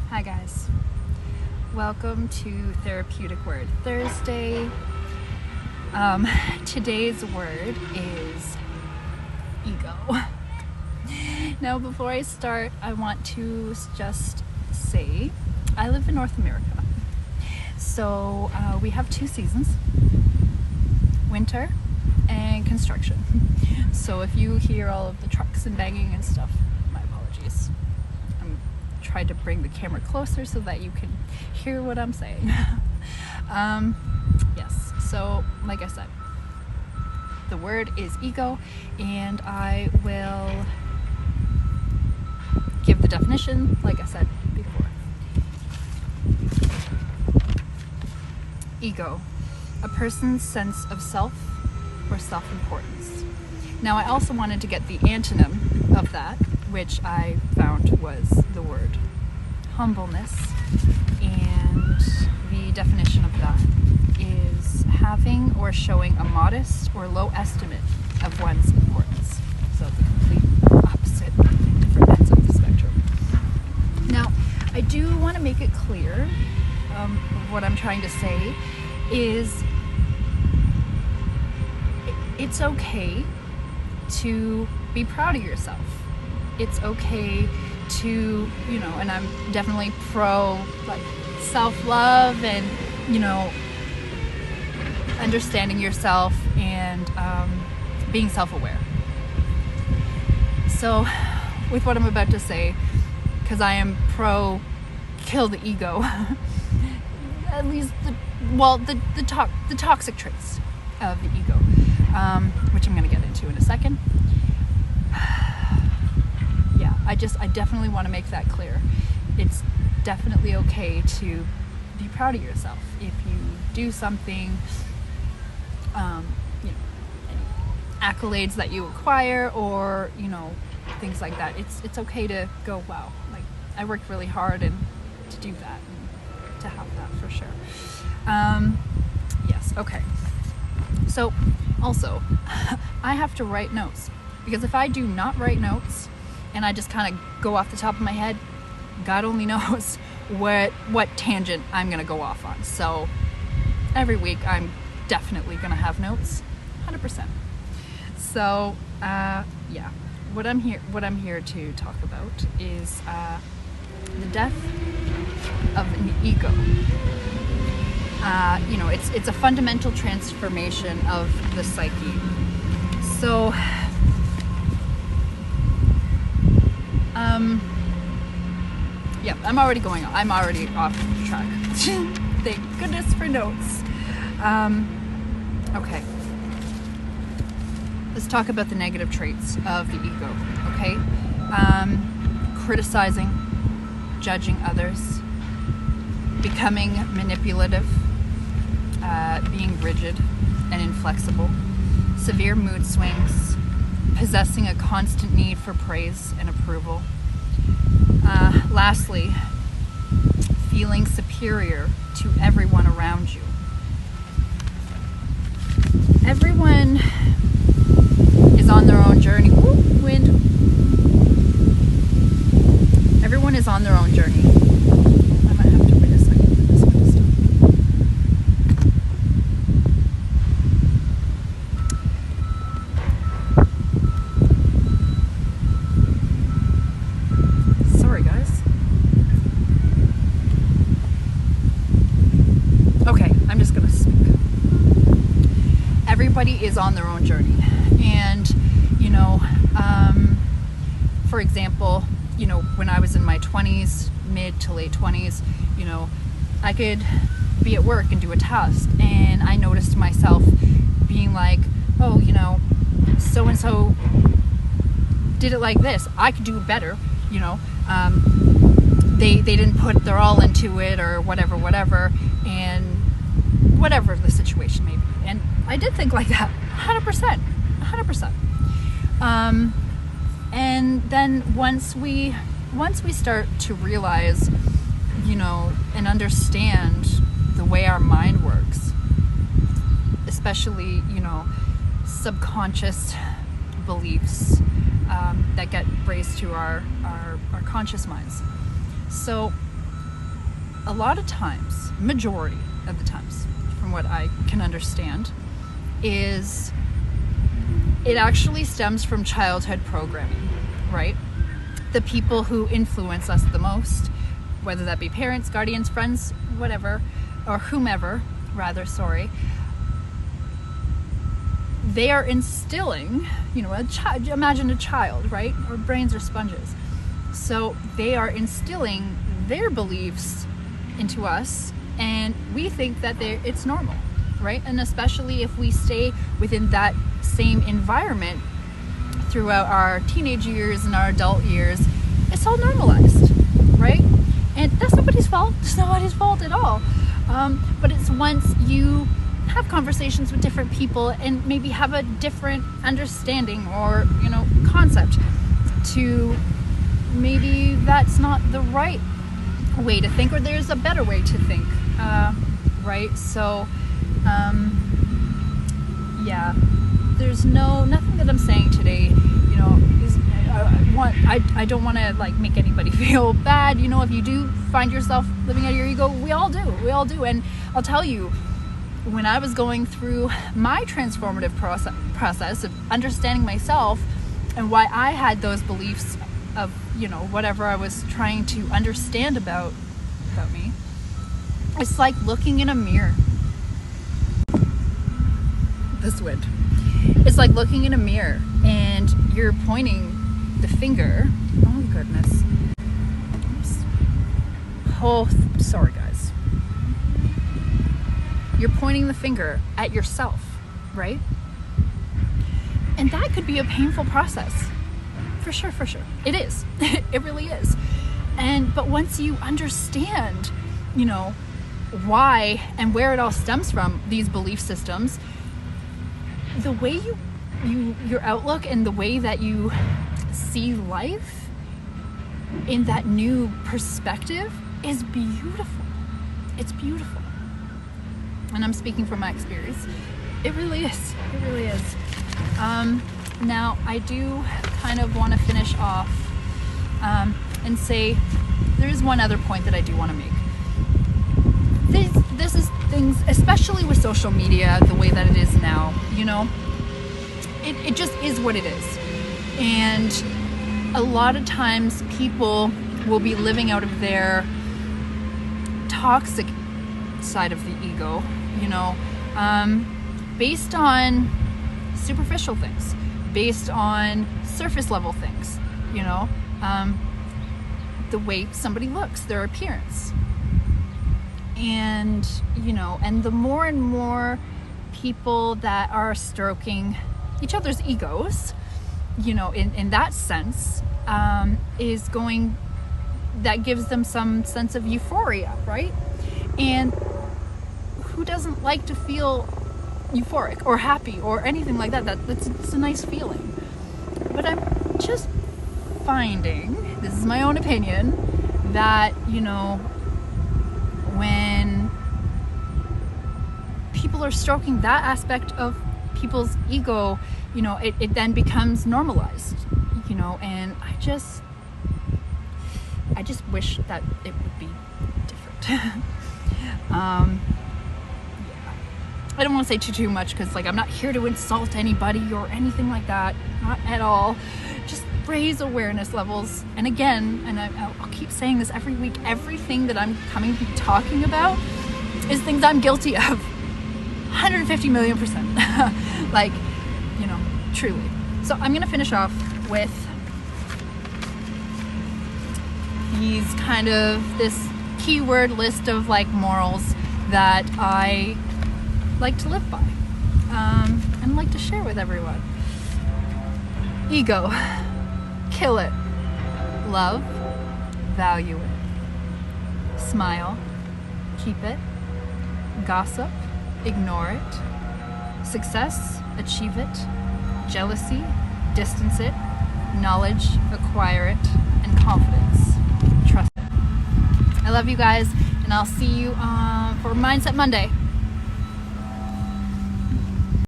Hi guys, welcome to Therapeutic Word Thursday. Today's word is ego. Now before I start, I want to just say I live in North America. So we have two seasons, winter and construction. So if you hear all of the trucks and banging and stuff, my apologies. Tried to bring the camera closer so that you can hear what I'm saying. Yes, so like I said, the word is ego, and I will give the definition like I said before. Ego, a person's sense of self or self-importance. Now I also wanted to get the antonym of that, which I found was the word humbleness, and the definition of that is having or showing a modest or low estimate of one's importance. So the complete opposite, different ends of the spectrum. Now, I do want to make it clear, what I'm trying to say is it's okay to be proud of yourself. It's okay to, and I'm definitely pro like self-love and, understanding yourself and being self-aware. So with what I'm about to say, because I am pro kill the ego, at least the toxic traits of the ego, which I'm going to get into in a second. I definitely want to make that clear. It's definitely okay to be proud of yourself if you do something, any accolades that you acquire or, things like that. It's okay to go, wow, like I worked really hard and to do that and to have that for sure. Yes, okay. So also, I have to write notes, because if I do not write notes, and I just kind of go off the top of my head, God only knows what tangent I'm going to go off on. So every week I'm definitely going to have notes, 100%. So what I'm here to talk about is the death of an ego. It's a fundamental transformation of the psyche. So I'm already off track. Thank goodness for notes. Okay. Let's talk about the negative traits of the ego, okay? Criticizing, judging others, becoming manipulative, being rigid and inflexible, severe mood swings, possessing a constant need for praise and approval. Lastly, feeling superior to everyone around you. Everyone is on their own journey. Woo, wind. Everyone is on their own journey. I might have to wait a second for this one to stop. Sorry, guys. Okay, I'm just gonna speak. Everybody is on their own journey, and for example, when I was in my 20s, mid to late 20s, I could be at work and do a task, and I noticed myself being like, oh, so and so did it like this, I could do it better. They didn't put their all into it, or whatever, and whatever the situation may be. And I did think like that, 100%. And then once we start to realize, and understand the way our mind works, especially, subconscious beliefs that get raised to our conscious minds. So a lot of times, majority of the times, from what I can understand, is it actually stems from childhood programming, right? The people who influence us the most, whether that be parents, guardians, friends, whatever, or whomever, rather, sorry, they are instilling, imagine a child, right? Our brains are sponges. So they are instilling their beliefs into us, and we think that it's normal, right? And especially if we stay within that same environment throughout our teenage years and our adult years, it's all normalized, right? And that's nobody's fault. It's nobody's fault at all. But it's once you have conversations with different people and maybe have a different understanding or, concept to maybe that's not the right way to think, or there's a better way to think, right? So, yeah, there's nothing that I'm saying today, is I don't want to make anybody feel bad. If you do find yourself living out of your ego, we all do. And I'll tell you, when I was going through my transformative process of understanding myself and why I had those beliefs of, whatever I was trying to understand about me, it's like looking in a mirror. This wind. It's like looking in a mirror and you're pointing the finger. Oh goodness. Oops. Oh, sorry guys. You're pointing the finger at yourself, right? And that could be a painful process. For sure. It is. It really is. But once you understand, why and where it all stems from, these belief systems, the way your outlook and the way that you see life in that new perspective is beautiful. It's beautiful. And I'm speaking from my experience. It really is. Now, I do kind of want to finish off and say there's one other point that I do want to make. This is things, especially with social media, the way that it is now, it just is what it is. And a lot of times people will be living out of their toxic side of the ego, based on superficial things, based on surface level things, the way somebody looks, their appearance. And, and the more and more people that are stroking each other's egos, in that sense, that gives them some sense of euphoria, right? And who doesn't like to feel euphoric or happy or anything like that? It's a nice feeling. But I'm just finding, this is my own opinion, that, when people are stroking that aspect of people's ego, it then becomes normalized, and I just wish that it would be different. Yeah. I don't want to say too much because I'm not here to insult anybody or anything like that, not at all. Just raise awareness levels. And again, and I'll keep saying this every week, everything that I'm coming to be talking about is things I'm guilty of. 150 million %. Truly. So I'm going to finish off with this keyword list of morals that I like to live by, and like to share with everyone. Ego, kill it. Love, value it. Smile, keep it. Gossip, ignore it. Success, achieve it. Jealousy, distance it. Knowledge, acquire it. And confidence, trust it. I love you guys, and I'll see you for Mindset Monday.